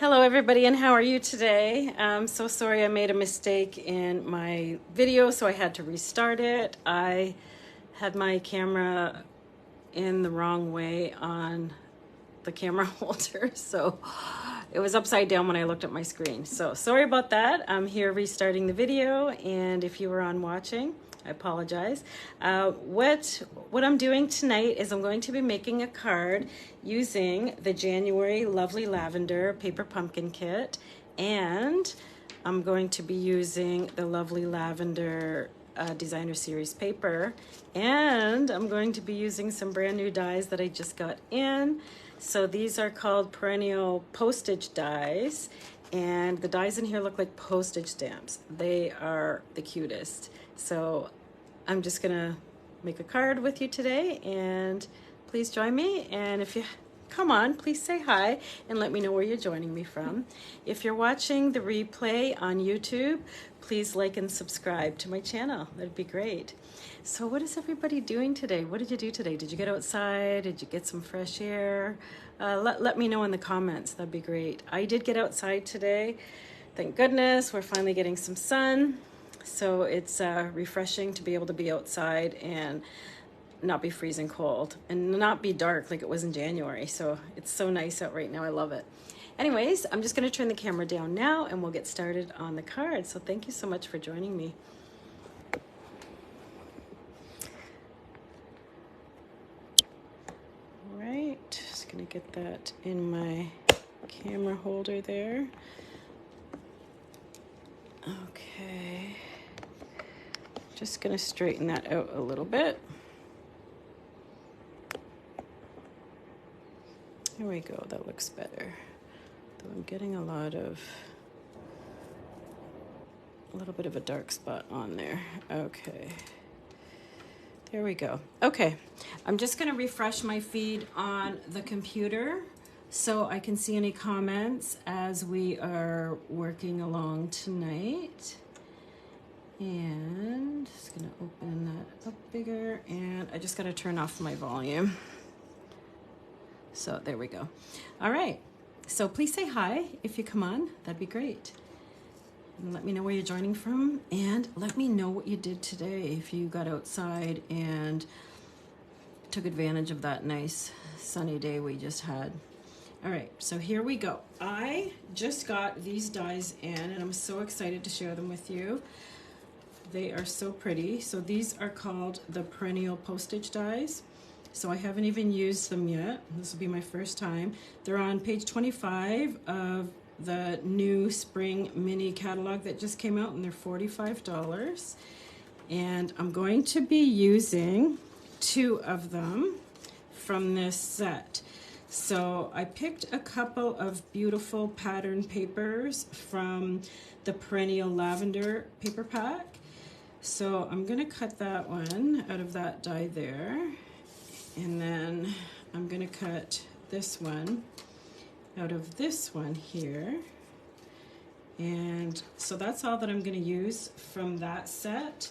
Hello everybody, and how are you today? I'm so sorry I made a mistake in my video, so I had to restart it. I had my camera in the wrong way on the camera holder, so it was upside down when I looked at my screen. So sorry about that. I'm here restarting the video, and if you were on watching, I apologize. What I'm doing tonight is I'm going to be making a card using the January Lovely Lavender Paper Pumpkin Kit, and I'm going to be using the Lovely Lavender Designer Series paper, and I'm going to be using some brand new dies that I just got in. So these are called Perennial Postage Dies, and the dies in here look like postage stamps. They are the cutest. So I'm just gonna make a card with you today, and please join me. And if you come on, please say hi and let me know where you're joining me from. If you're watching the replay on YouTube, please like and subscribe to my channel. That'd be great. So what is everybody doing today? What did you do today? Did you get outside? Did you get some fresh air? Let me know in the comments. That'd be great. I did get outside today. Thank goodness we're finally getting some sun. So it's refreshing to be able to be outside and not be freezing cold and not be dark like it was in January. So it's so nice out right now. I love it. Anyways, I'm just going to turn the camera down now and we'll get started on the card. So thank you so much for joining me. All right, just going to get that in my camera holder there. Okay. Just going to straighten that out a little bit. Here we go, that looks better. Though I'm getting a little bit of a dark spot on there. Okay. There we go. Okay, I'm just gonna refresh my feed on the computer so I can see any comments as we are working along tonight. And just gonna open that up bigger, and I just gotta turn off my volume. So there we go. All right, so please say hi if you come on, that'd be great. And let me know where you're joining from, and let me know what you did today, if you got outside and took advantage of that nice sunny day we just had. All right, so here we go. I just got these dies in, and I'm so excited to share them with you. They are so pretty. So these are called the Perennial Postage Dies. So I haven't even used them yet. This will be my first time. They're on page 25 of the new spring mini catalog that just came out, and they're $45. And I'm going to be using 2 of them from this set. So I picked a couple of beautiful pattern papers from the Perennial Lavender paper pack. So I'm gonna cut that one out of that die there, and then I'm gonna cut this one out of this one here. And so that's all that I'm gonna use from that set.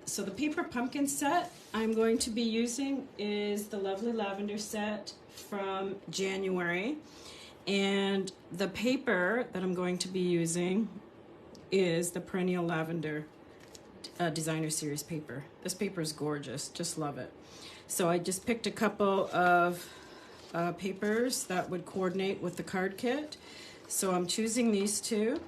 So the paper pumpkin set I'm going to be using is the Lovely Lavender set from January, and the paper that I'm going to be using is the Perennial Lavender Designer Series paper. This paper is gorgeous, just love it. So I just picked a couple of papers that would coordinate with the card kit. So I'm choosing these 2,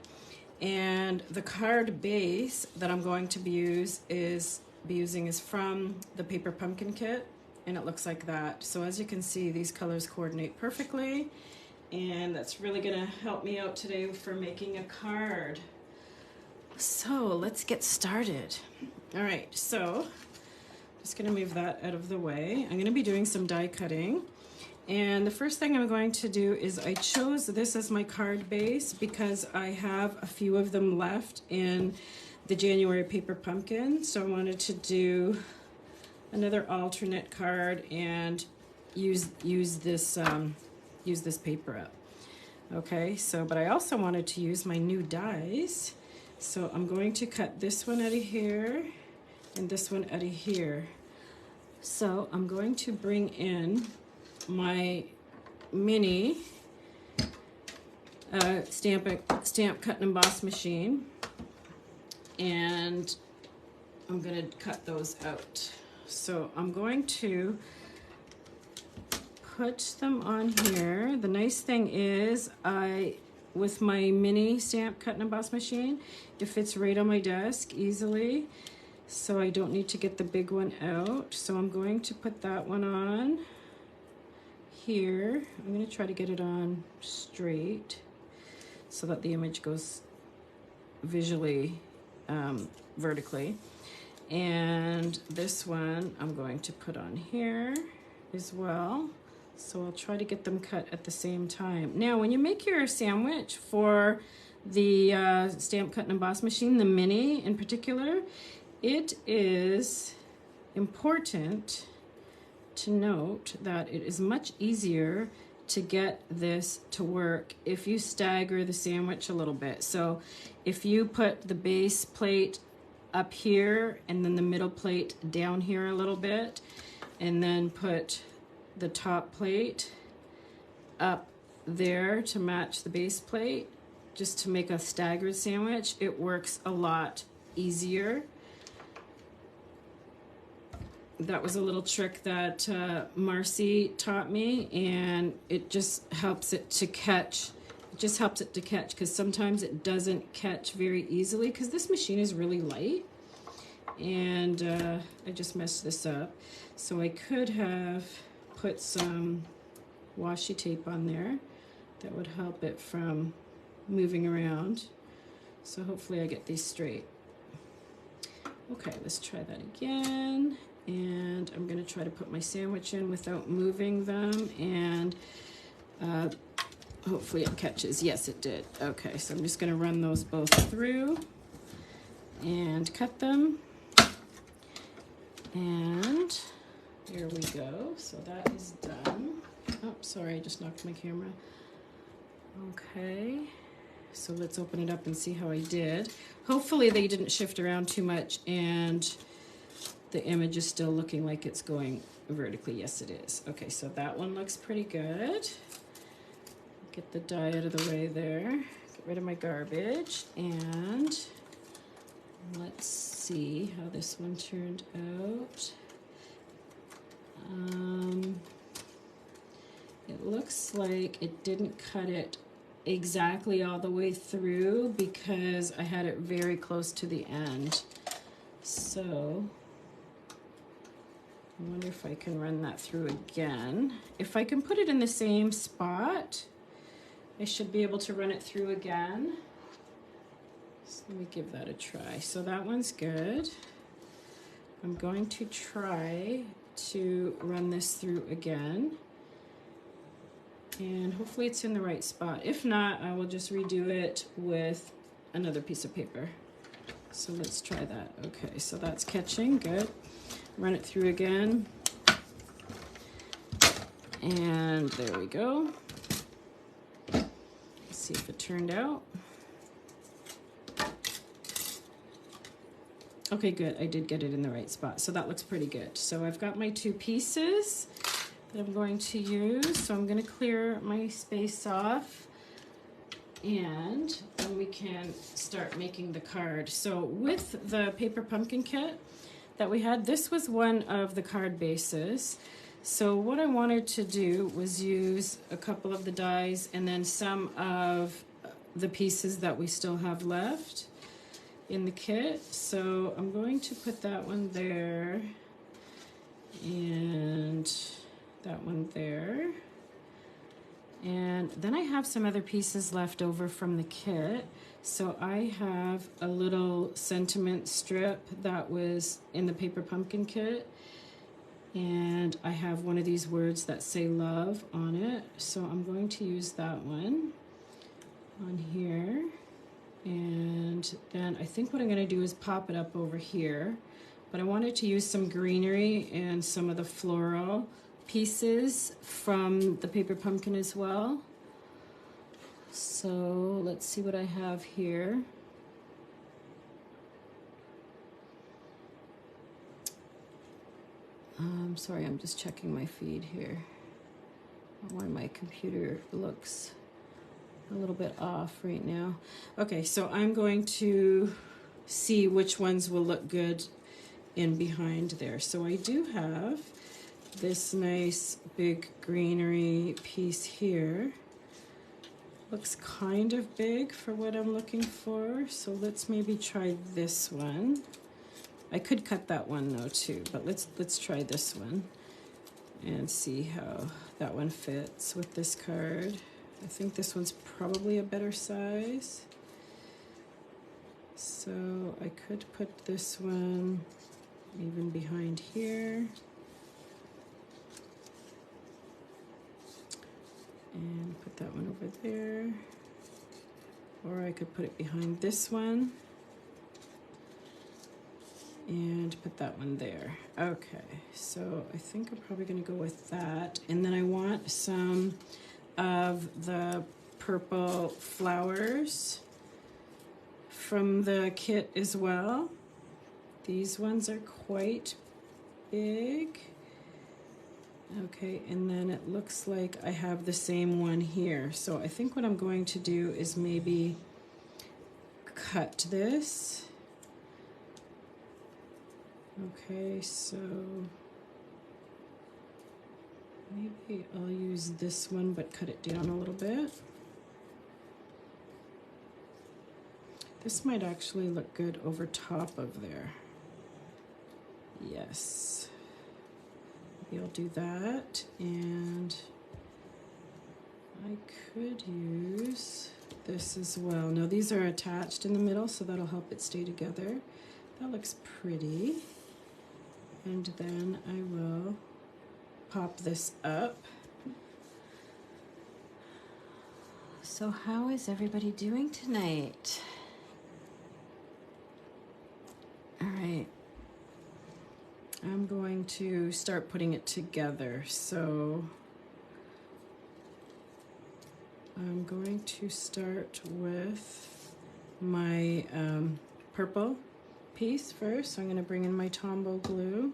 and the card base that I'm going to be using is from the paper pumpkin kit, and it looks like that. So as you can see, these colors coordinate perfectly, and that's really gonna help me out today for making a card. So let's get started. All right, so just gonna move that out of the way. I'm gonna be doing some die cutting. And the first thing I'm going to do is I chose this as my card base because I have a few of them left in the January paper pumpkin. So I wanted to do another alternate card and use this paper up. Okay, so but I also wanted to use my new dies. So I'm going to cut this one out of here and this one out of here. So I'm going to bring in my mini stamp cut and emboss machine, and I'm gonna cut those out. So I'm going to put them on here. The nice thing is with my mini stamp cut and emboss machine, it fits right on my desk easily, so I don't need to get the big one out. So I'm going to put that one on here. I'm going to try to get it on straight so that the image goes visually vertically. And this one I'm going to put on here as well. So I'll try to get them cut at the same time. Now, when you make your sandwich for the stamp cut and emboss machine, the mini in particular, it is important to note that it is much easier to get this to work if you stagger the sandwich a little bit. So if you put the base plate up here and then the middle plate down here a little bit, and then put the top plate up there to match the base plate, just to make a staggered sandwich, it works a lot easier. That was a little trick that Marcy taught me, and it just helps it to catch. It just helps it to catch, because sometimes it doesn't catch very easily because this machine is really light. And I just messed this up. So I could have put some washi tape on there that would help it from moving around. So hopefully I get these straight. Okay, let's try that again. And I'm gonna try to put my sandwich in without moving them, and hopefully it catches. Yes, it did. Okay, so I'm just gonna run those both through and cut them. And here we go. So that is done. Oh, sorry, I just knocked my camera. Okay, so let's open it up and see how I did. Hopefully they didn't shift around too much and the image is still looking like it's going vertically. Yes, it is. Okay, so that one looks pretty good. Get the die out of the way there. Get rid of my garbage, and let's see how this one turned out. It looks like it didn't cut it exactly all the way through because I had it very close to the end. So I wonder if I can run that through again. If I can put it in the same spot, I should be able to run it through again. So let me give that a try. So that one's good. I'm going to try to run this through again. And hopefully it's in the right spot. If not, I will just redo it with another piece of paper. So let's try that. Okay, so that's catching, good. Run it through again. And there we go. Let's see if it turned out. Okay, good, I did get it in the right spot. So that looks pretty good. So I've got my two pieces that I'm going to use. So I'm gonna clear my space off, and then we can start making the card. So with the paper pumpkin kit that we had, this was one of the card bases. So what I wanted to do was use a couple of the dies and then some of the pieces that we still have left in the kit. So I'm going to put that one there and that one there. And then I have some other pieces left over from the kit. So I have a little sentiment strip that was in the paper pumpkin kit. And I have one of these words that say love on it. So I'm going to use that one on here. And then I think what I'm going to do is pop it up over here. But I wanted to use some greenery and some of the floral pieces from the paper pumpkin as well. So let's see what I have here. Sorry, I'm just checking my feed here. Why my computer looks a little bit off right now. Okay, so I'm going to see which ones will look good in behind there. So I do have this nice big greenery piece here. Looks kind of big for what I'm looking for, so let's maybe try this one. I could cut that one though too, but let's try this one and see how that one fits with this card. I think this one's probably a better size. So I could put this one even behind here. And put that one over there. Or I could put it behind this one. And put that one there. Okay, so I think I'm probably gonna go with that. And then I want some of the purple flowers from the kit as well. These ones are quite big. Okay, and then it looks like I have the same one here. So I think what I'm going to do is maybe cut this. Okay, so maybe I'll use this one but cut it down a little bit. This might actually look good over top of there. Yes. Maybe I'll do that, and I could use this as well. Now these are attached in the middle, so that'll help it stay together. That looks pretty. And then I will pop this up. So how is everybody doing tonight? All right. I'm going to start putting it together. So I'm going to start with my purple piece first. So I'm going to bring in my Tombow glue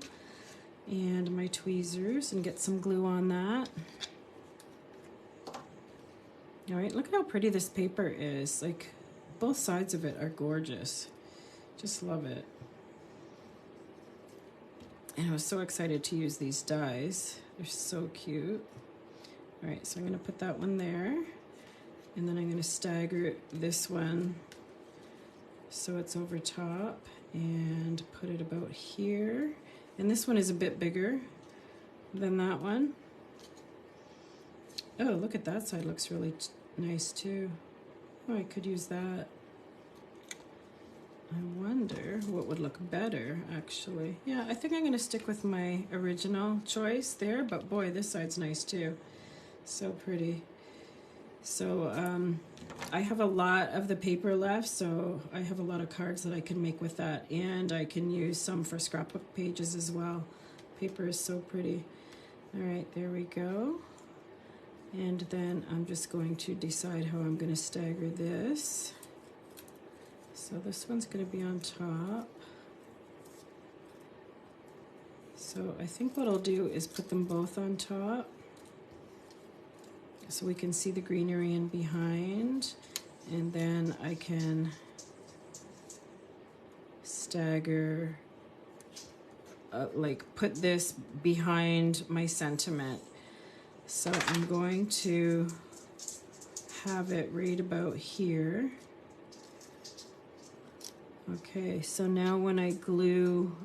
and my tweezers and get some glue on that. All right, look at how pretty this paper is. Like, both sides of it are gorgeous. Just love it. And I was so excited to use these dies. They're so cute. All right, so I'm gonna put that one there, and then I'm gonna stagger this one so it's over top and put it about here. And this one is a bit bigger than that one. Oh, look at that side, looks really nice too. Oh, I could use that. I wonder what would look better, actually. Yeah, I think I'm gonna stick with my original choice there, but boy, this side's nice too. So pretty. So I have a lot of the paper left, so I have a lot of cards that I can make with that, and I can use some for scrapbook pages as well. Paper is so pretty. All right, there we go. And then I'm just going to decide how I'm gonna stagger this. So this one's gonna be on top. So I think what I'll do is put them both on top so we can see the greenery in behind, and then I can stagger, like put this behind my sentiment. So I'm going to have it right about here. Okay, so now when I glue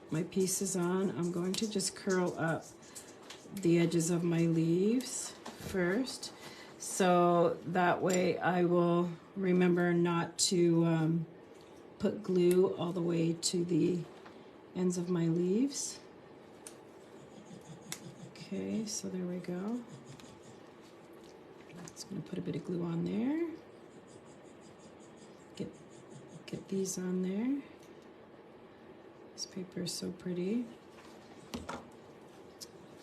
my pieces on, I'm going to just curl up the edges of my leaves first, so that way I will remember not to put glue all the way to the ends of my leaves. Okay, so there we go. Just gonna put a bit of glue on there. Get these on there. This paper is so pretty.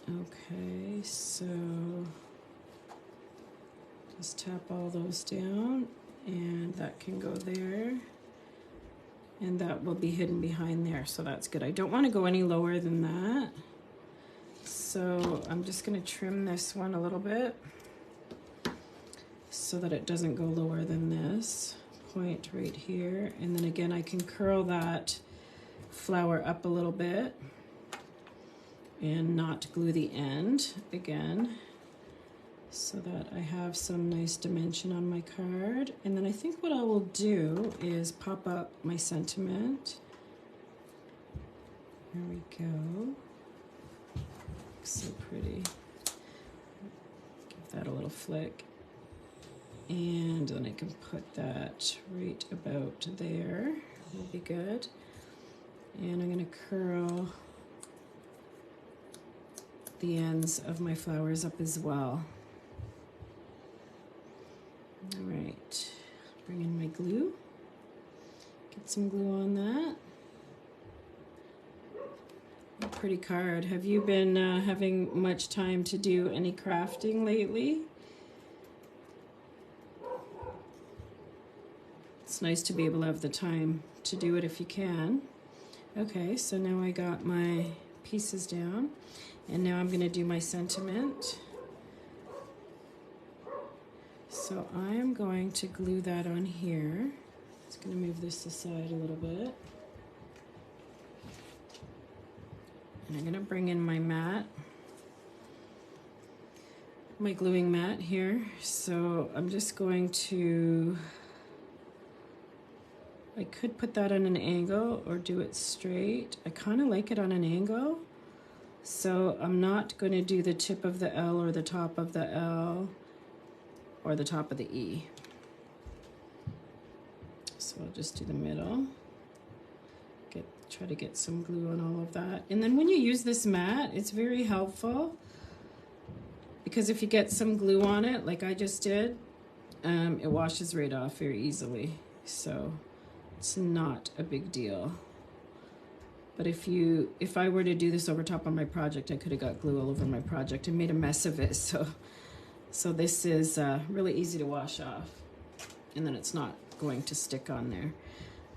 Okay, so just tap all those down, and that can go there, and that will be hidden behind there, so that's good. I don't want to go any lower than that, so I'm just going to trim this one a little bit so that it doesn't go lower than this point right here. And then again, I can curl that flower up a little bit and not glue the end again, so that I have some nice dimension on my card. And then I think what I will do is pop up my sentiment. There we go. Looks so pretty. Give that a little flick. And then I can put that right about there. Will be good. And I'm going to curl the ends of my flowers up as well. All right, bring in my glue. Get some glue on that. A pretty card. Have you been having much time to do any crafting lately? It's nice to be able to have the time to do it if you can. Okay, so now I got my pieces down, and now I'm going to do my sentiment. So I am going to glue that on here. Just going to move this aside a little bit. And I'm going to bring in my mat, my gluing mat here. So I'm just going to, I could put that on an angle or do it straight. I kind of like it on an angle. So I'm not going to do the tip of the L or the top of the L or the top of the E. So I'll just do the middle. Try to get some glue on all of that. And then when you use this mat, it's very helpful because if you get some glue on it, like I just did, it washes right off very easily. So it's not a big deal. But if I were to do this over top on my project, I could have got glue all over my project and made a mess of it. So this is really easy to wash off, and then it's not going to stick on there.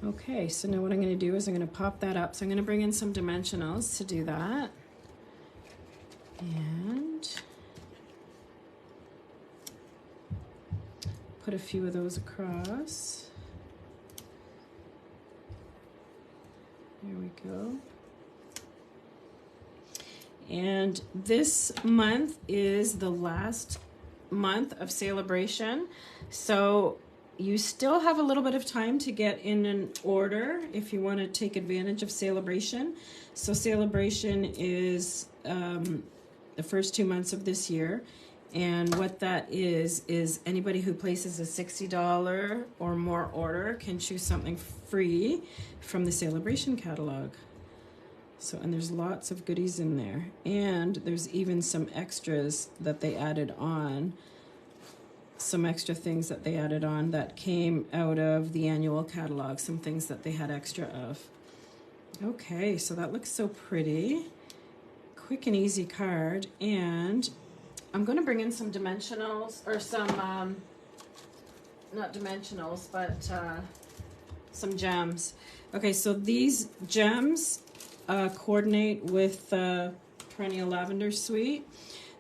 Okay, so now what I'm going to do is I'm going to pop that up. So I'm going to bring in some dimensionals to do that. And put a few of those across. There we go. And this month is the last month of Celebration. So you still have a little bit of time to get in an order if you want to take advantage of Celebration. So Celebration is the first 2 months of this year. And what that is anybody who places a $60 or more order can choose something free from the Celebration catalog. So, and there's lots of goodies in there. And there's even some extras that they added on. Some extra things that they added on that came out of the annual catalog, some things that they had extra of. Okay, so that looks so pretty. Quick and easy card. And I'm going to bring in some dimensionals, or some, not dimensionals, but some gems. Okay, so these gems coordinate with the Perennial Lavender Suite.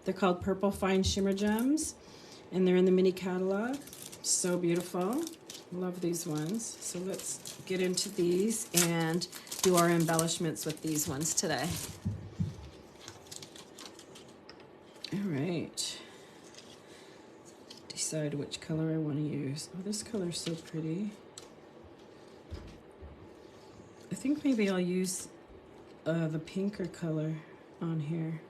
They're called Purple Fine Shimmer Gems. And they're in the mini catalog. So beautiful. Love these ones. So let's get into these and do our embellishments with these ones today. All right. Decide which color I want to use. Oh, this color's so pretty. I think maybe I'll use the pinker color on here.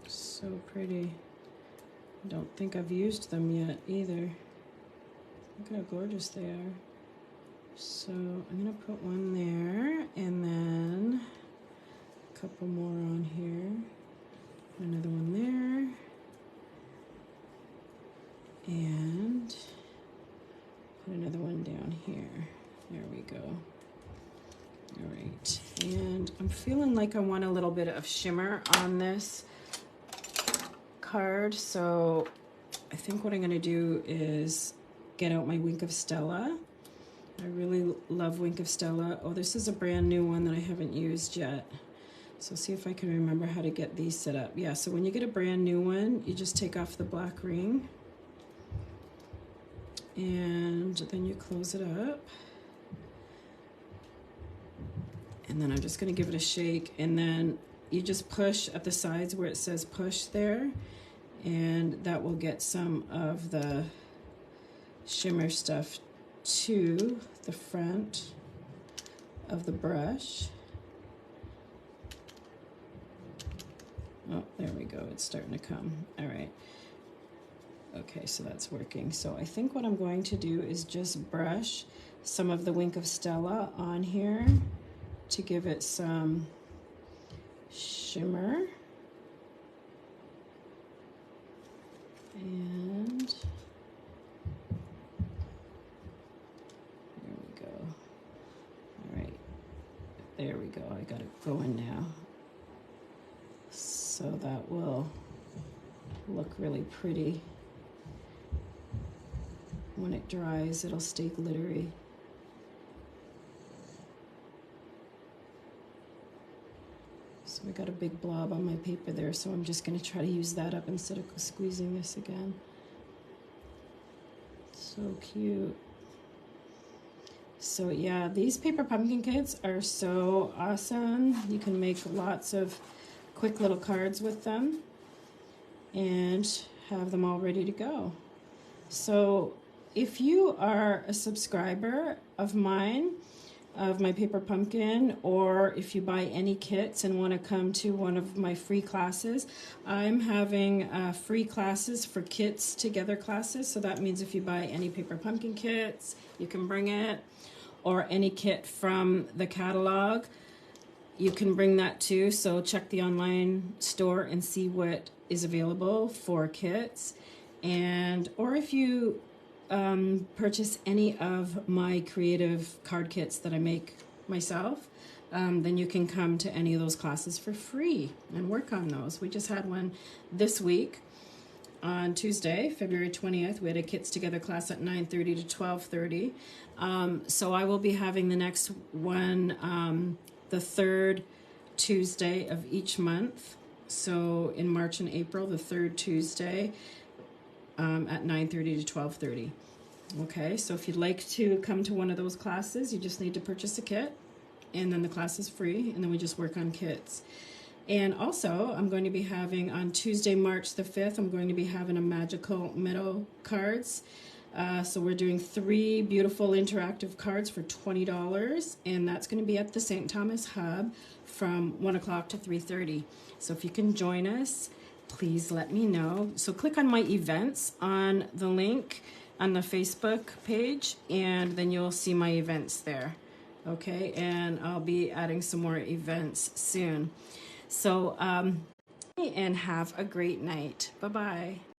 So pretty. I don't think I've used them yet either. Look how gorgeous they are. So I'm gonna put one there, and then a couple more on here. Another one there. And put another one down here. There we go. All right, and I'm feeling like I want a little bit of shimmer on this card, so I think what I'm going to do is get out my Wink of Stella. I really love Wink of Stella. Oh, this is a brand new one that I haven't used yet. So see if I can remember how to get these set up. Yeah, so when you get a brand new one, you just take off the black ring and then you close it up. And then I'm just gonna give it a shake, and then you just push at the sides where it says push there, and that will get some of the shimmer stuff to the front of the brush. Oh, there we go, it's starting to come. All right. Okay, so that's working. So I think what I'm going to do is just brush some of the Wink of Stella on here to give it some shimmer. And there we go. All right, there we go. I got it going now. So that will look really pretty. When it dries, it'll stay glittery. So I got a big blob on my paper there, so I'm just gonna try to use that up instead of squeezing this again. So cute. So yeah, these paper pumpkin kits are so awesome. You can make lots of quick little cards with them and have them all ready to go. So if you are a subscriber of mine, of my paper pumpkin, or if you buy any kits and want to come to one of my free classes, I'm having free classes for kits together classes. So that means if you buy any paper pumpkin kits, you can bring it, or any kit from the catalog, you can bring that too. So check the online store and see what is available for kits. And or if you purchase any of my creative card kits that I make myself, then you can come to any of those classes for free and work on those. We just had one this week on Tuesday, February 20th. We had a Kits Together class at 9:30 to 12:30. So I will be having the next one the third Tuesday of each month. So in March and April, the third Tuesday at 9:30 to 12:30. Okay, so if you'd like to come to one of those classes, you just need to purchase a kit, and then the class is free, and then we just work on kits. And also, I'm going to be having on Tuesday, March the 5th, I'm going to be having a Magical Meadow cards. So we're doing 3 beautiful interactive cards for $20, and that's going to be at the St. Thomas Hub from 1 o'clock to 3:30. So if you can join us, please let me know. So click on my events on the link on the Facebook page, and then you'll see my events there. Okay, and I'll be adding some more events soon. So, and have a great night. Bye-bye.